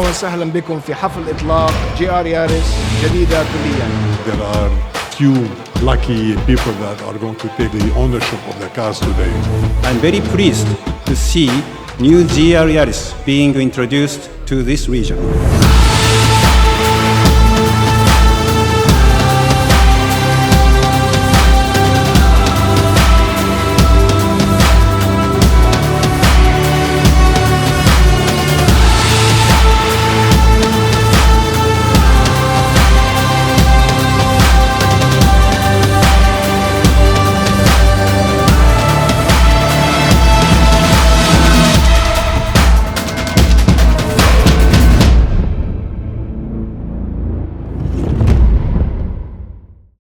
وسهلا بكم في حفل إطلاق جي آر يارس جديدة كليا. There are few lucky people that are going to take the ownership of the cars today. I'm very pleased to see new GR Yaris being introduced to this region.